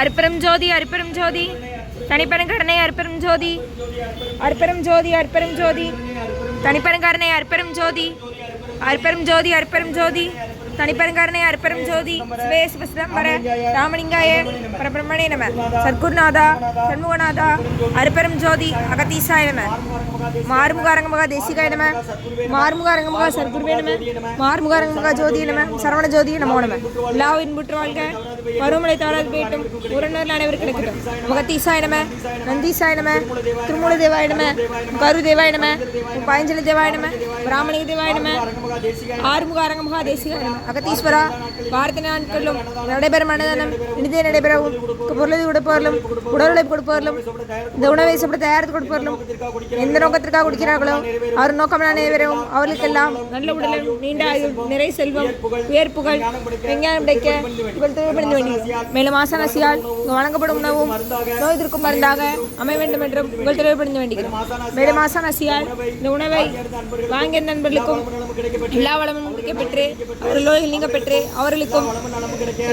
அற்பெரும் ஜோதி அற்பெரும் ஜோதி தனிப்பெருங்கருணை அற்பெரும் ஜோதி அற்பெரும் ஜோதி அற்பெரும் ஜோதி தனிப்பெருங்கருணை அற்பெரும் ஜோதி அற்பெரும் ஜோதி அற்பெரும் ஜோதி தனிப்பெருங்கருணை அற்பெரும் ஜோதி சிவே சிவசிதம்பர ராமலிங்காய பரபிரம்மணே நம சத்குருநாதா சண்முகநாதா அற்பெரும் ஜோதி அகதீசாய நம மாறுமுகாரங்கமகா தேசிகாய நம மாறுமுகாரங்கமகா சத்குருவே நம மாறுமுகாரங்கமகா ஜோதி நம சரவண ஜோதி நமோ நம எல்லா இன்புற்று வாழ்க பருவமழை தாளாது போயிட்டும் உறவினர்கள் அனைவருக்கு கிடைக்கட்டும் அகதீசாய நம நந்தீசாய நம திருமூல தேவாய நம கரு தேவாய நம பாயஞ்சலி தேவாய நம பிராமணிக தேவாய நம ஆறுமுகாரங்கமகா தேசிகாய நம அகத்தீஸ்வரா வார்த்தை நாட்களிலும் நடைபெறும் அன்னதானம் இனிதே நடைபெறவும் பொருளை கொடுப்பவர்களும் உடல் உழைப்பு கொடுப்பவர்களும் இந்த உணவை சாப்பிட தயாரித்து கொடுப்பவர்களும் எந்த நோக்கத்திற்காக குடிக்கிறார்களோ அவர் நோக்கம் நிறைவேறவும் அவர்களுக்கெல்லாம் நல்ல உடலும் நீண்ட ஆயுள் நிறை செல்வம் உயர்ப்புகள் விஞ்ஞானம் கிடைக்க இவள் தேவைப்படுத்த வேண்டியது மேலும் ஆசனசியால் வழங்கப்படும் உணவும் நோய் எதிர்க்கும் மருந்தாக அமைய வேண்டும் என்றும் உங்கள் தேவைப்படுத்த வேண்டியது மேலும் ஆசனசியால் இந்த உணவை வாங்கிய நண்பர்களுக்கும் எல்லா வளமும் பெற்று அவர்கள் நீங்க பெற்று அவர்களுக்கும்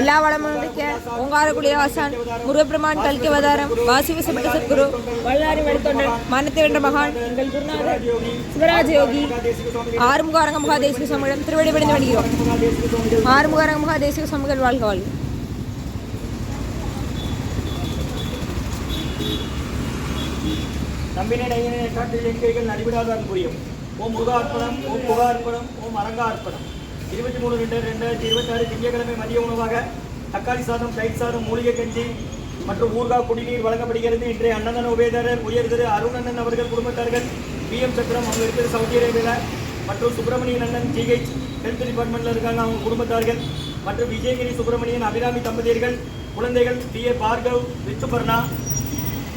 எல்லா வளமும் கிடைக்க ஓங்காரக்குடி ஆசான் முருகப்பெருமான் கல்கி அவதாரம் வாசி வசப்பட்ட சத்குரு வல்லாரி வழித்தொண்டர் மனத்தை வென்ற மகான் எங்கள் குருநாதர் சிவராஜ யோகி ஆறுமுகாரங்க மகாதேசிக சமூகம் திருவடி படைந்து வருகிறோம். ஆறுமுகாரங்க மகாதேசிக சமூகம் வாழ்க வாழ்க. நம்பினை நையினை காட்டில் எண்கைகள் நடிவிடாதான் புரியும். ஓம் முருகார்ப்பணம், ஓம் புகார்ப்பணம், ஓம் அரங்கார்ப்பணம். 23/2/2026 திங்கட்கிழமை மதிய உணவாக தக்காளி சாதம், தயிர் சாதம், மூலிகை கஞ்சி மற்றும் ஊர்காய் குடிநீர் வழங்கப்படுகிறது. இன்றைய அன்னதான உபயதாரர் உயர் திரு அருணண்ணன் அவர்கள் குடும்பத்தார்கள், பிஎம் சக்கரம் அவங்க இருக்கிற சவுதி அரேபியாவில், மற்றும் சுப்பிரமணியன் அண்ணன் ஜிஹெச் ஹெல்த் டிபார்ட்மெண்ட்டில் இருக்காங்க அவங்க குடும்பத்தார்கள், மற்றும் விஜயகிரி சுப்பிரமணியன் அபிராமி தம்பதியர்கள் குழந்தைகள் பிஏ பார்கவ் ரித்துபர்ணா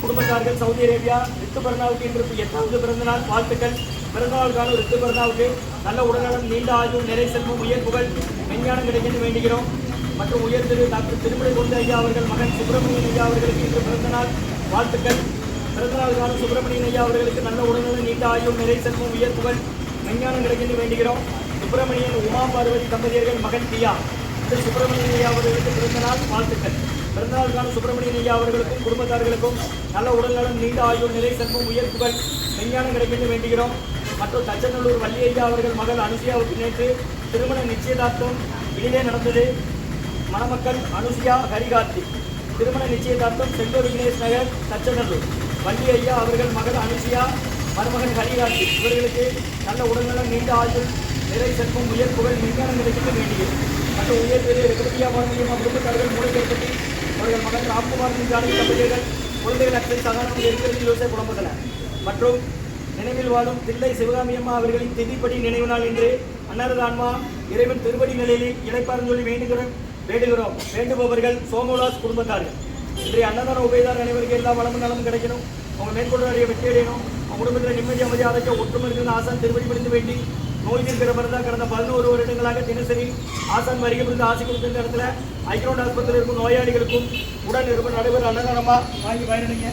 குடும்பத்தார்கள் சவுதி அரேபியா. ரித்துபர்ணாவுக்கு இன்று 8வது பிறந்தநாள் வாழ்த்துக்கள். பிறந்தநாள் காணும் ரித்துபர்ணாவுக்கு நல்ல உடல்நலம், நீண்ட ஆயுள், நிறை செல்வம், உயர் புகழ், விஞ்ஞானம் கிடைக்கென்று வேண்டுகிறோம். மற்றும் உயர் திரு டாக்டர் திருமலை கொண்ட ஐயா அவர்கள் மகன் சுப்பிரமணியன் ஐயா அவர்களுக்கு இன்று பிறந்தநாள் வாழ்த்துக்கள். பிறந்தநாள் காணும் சுப்பிரமணியன் ஐயா அவர்களுக்கு நல்ல உடல்நலம், நீண்ட ஆயுள், நிறை செல்வம், உயர் புகழ், விஞ்ஞானம் கிடைக்கென்று வேண்டுகிறோம். சுப்பிரமணியன் உமா பார்வதி தம்பதியர்கள் மகன் தியா திரு சுப்பிரமணியன் ஐயா அவர்களுக்கு பிறந்தநாள் வாழ்த்துக்கள். பிறந்தநாள் காணும் சுப்பிரமணியன் ஐயா அவர்களுக்கும் குடும்பத்தார்களுக்கும் நல்ல உடல்நலம், நீண்ட ஆயுள், நிறை செல்வம், உயர் புகழ், விஞ்ஞானம் கிடைக்கென்று வேண்டுகிறோம். மற்றும் தச்சநல்லூர் வள்ளி ஐயா அவர்கள் மகள் அனுசியாவுக்கு நேற்று திருமண நிச்சயதார்த்தம் இனிதே நடந்தது. மணமக்கள் அனுசியா ஹரிகார்த்தி. திருமண நிச்சயதார்த்தம் செங்கோ விக்னேஷ் நகர் தச்சநல்லூர். வள்ளி ஐயா அவர்கள் மகள் அனுசியா, மருமகன் ஹரிகார்த்தி. இவர்களுக்கு நல்ல உடல்நலம், நீண்ட ஆயுள், நிறை செல்வம், உயர் புகழ், விஞ்ஞானம் கிடைக்கென்று வேண்டுகிறோம். மற்றும் உயர் திரு ரெகபதியா மாநிலம் குடும்பத்தார்கள் மூளை கைப்பற்றி அவர்கள் மகன் ராம்குமார் ஜானகி தம்பதியர்கள் குழந்தைகள் அச்சை சாதாரண இருக்கிறது யோசனை குழம்புதல. மற்றும் நினைவில் வாழும் தில்லை சிவகாமியம்மா அவர்களின் திதிப்படி நினைவு நாள் என்று அன்னாரது ஆன்மா இறைவன் திருப்படி நிலையில் இழைப்பாருன்னு சொல்லி வேண்டுகிறோம். வேண்டுபவர்கள் சோமோலாஸ் குடும்பத்தார்கள். இன்றைய அன்னதான உபயதார் அனைவருக்கு எல்லா வளமும் நலமும் கிடைக்கணும். அவங்க மேற்கொண்டு நிறைய வெற்றி அடையணும். அவங்க குடும்பத்தில் நிம்மதி அமைதி ஆரோக்கிய ஒற்றுமை இருக்கிற ஆசான் திருப்படி படிந்து வேண்டி நோய் தீர்க்கிற தான் கடந்த 11 வருடங்களாக தினசரி ஆசான் வருகை புரிந்து ஆசை கொடுத்த இடத்துல ஐக்ரௌண்ட் ஆஸ்பத்திரியில் இருக்கும் நோயாளிகளுக்கும் உடல் இருப்பு நடைபெற அன்னதானமா வாங்கி பயனடைங்க.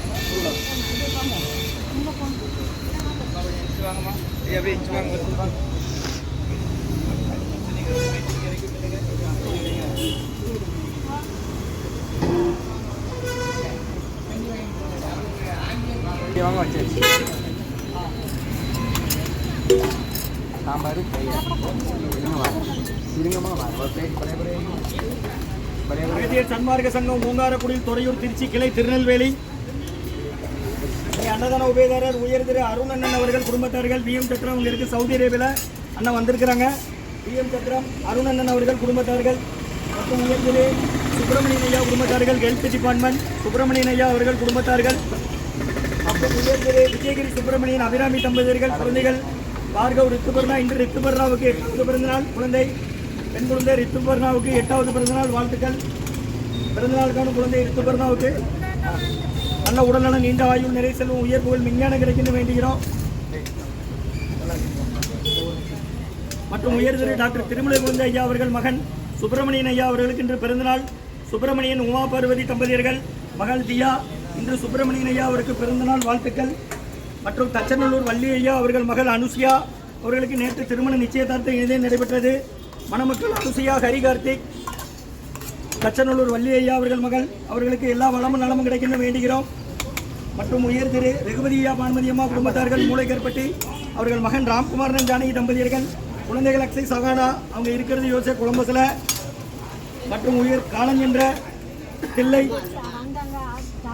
சன்மார்க்க சங்கம் ஓங்காரக்குடியில் துறையூர் திருச்சி கிளை திருநெல்வேலி. அன்னதான உபயதாரர் உயர் திரு அருணண்ணன் அவர்கள் குடும்பத்தார்கள், பிஎம் சக்கரம் அவங்க இருக்கு சவுதி அரேபியாவில் அண்ணன் வந்திருக்கிறாங்க. பிஎம் சக்கரம் அருணண்ணன் அவர்கள் குடும்பத்தார்கள் மற்றும் உயர் திரு சுப்பிரமணியன் ஐயா குடும்பத்தார்கள், ஹெல்த் டிபார்ட்மெண்ட் சுப்பிரமணியன் ஐயா அவர்கள் குடும்பத்தார்கள். அப்புறம் உயர் திரு விஜயகிரி சுப்பிரமணியன் அபிராமி தம்பதியர்கள் குழந்தைகள் பார்கவ் ரித்துபர்ணா. இன்று ரித்துபர்ணாவுக்கு 8வது பிறந்தநாள் குழந்தை, பெண் குழந்தை ரித்துபர்ணாவுக்கு 8வது பிறந்தநாள் வாழ்த்துக்கள். பிறந்தநாளுக்கான குழந்தை ரித்துபர்ணாவுக்கு நல்ல உடல்நலம், நீண்ட ஆயுள், நிறை செல்வம், உயர் புகழ், விஞ்ஞானம் கிடைக்கென்று வேண்டுகிறோம். மற்றும் உயர் திரு டாக்டர் திருமலை குழந்தை ஐயா அவர்கள் மகன் சுப்பிரமணியன் ஐயா அவர்களுக்கு இன்று பிறந்தநாள். சுப்பிரமணியன் உமா பார்வதி தம்பதியர்கள் மகள் தியா. இன்று சுப்பிரமணியன் ஐயா அவருக்கு பிறந்தநாள் வாழ்த்துக்கள். மற்றும் தச்சநல்லூர் வள்ளி ஐயா அவர்கள் மகள் அனுசியா அவர்களுக்கு நேற்று திருமண நிச்சயதார்த்தம் இனிதே நடைபெற்றது. மணமக்கள் அனுசியா ஹரிகார்த்திக். தச்சநல்லூர் வள்ளி ஐயா அவர்கள் மகள் அவர்களுக்கு எல்லா வளமும் நலமும் கிடைக்கணும் வேண்டுகிறோம். மற்றும் உயர் திரு ரகுபதி ஐயா பானுமதி அம்மா குடும்பத்தார்கள் மூளைக்கற்பட்டி அவர்கள் மகன் ராம்குமாரன் ஜானகி தம்பதியர்கள் குழந்தைகள் அக்ஷய் சகானா அவங்க இருக்கிறது யோசே கொலம்பஸில். மற்றும் உயர் காலம் என்ற தில்லை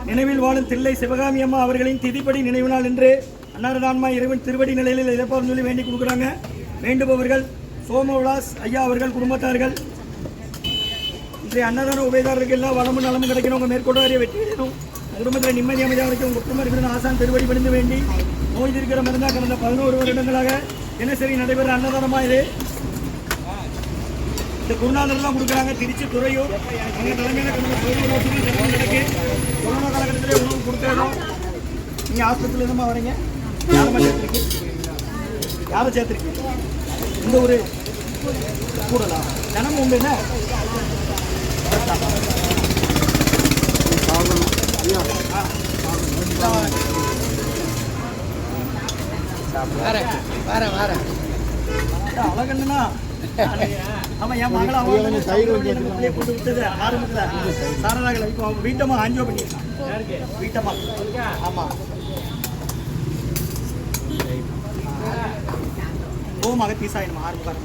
நினைவில் வாழும் தில்லை சிவகாமி அம்மா அவர்களின் திதிப்படி நினைவு நாள் என்று அன்னாரதான்மா இறைவன் திருவடி நிலையில் இழப்பார்னு சொல்லி வேண்டி கொடுக்குறாங்க. வேண்டுபவர்கள் சோமவிலாஸ் ஐயா அவர்கள் குடும்பத்தார்கள். இன்றைய அன்னதான உபயதாரருக்கு எல்லாம் வளமும் நலமும் கிடைக்கணும். உங்கள் மேற்கொண்டாரிய வெற்றி வேணும். குடும்பத்தில் நிம்மதி அமைதியாக வரைக்கும் உங்கள் குடும்பம் இருக்கிற ஆசான் திருவடி பணிந்து வேண்டி நோய் இருக்கிற மருந்தாக கடந்த 11 வருடங்களாக தினசரி நடைபெற அன்னதானமாக இது. இந்த குருநாதர்லாம் கொடுக்குறாங்க. திருச்சி துறையூர் எங்கள் தலைமையில் கடந்த 11 வருஷத்துக்கு நடக்கு. கொரோனா காலகட்டத்திலே உணவு கொடுத்துருக்கோம். நீங்கள் ஆஸ்பத்திரியில் இருந்தமா வரீங்க. யாரை சேர்த்துருக்கீங்க? இந்த ஒரு கூடலாம் தினமும் உண்டு என்ன அழகண்ணா. ஆமா என் மகளை அவங்க போட்டு விட்டது ஆரம்பத்தில் சாரதாக்களை இப்போ அவங்க வீட்டம்மா ஆஞ்சியோ பண்ணியிருக்காங்க. வீட்டம்மா ஆமா ஓம் அகத்தீசாயினம் ஆரம்பம்.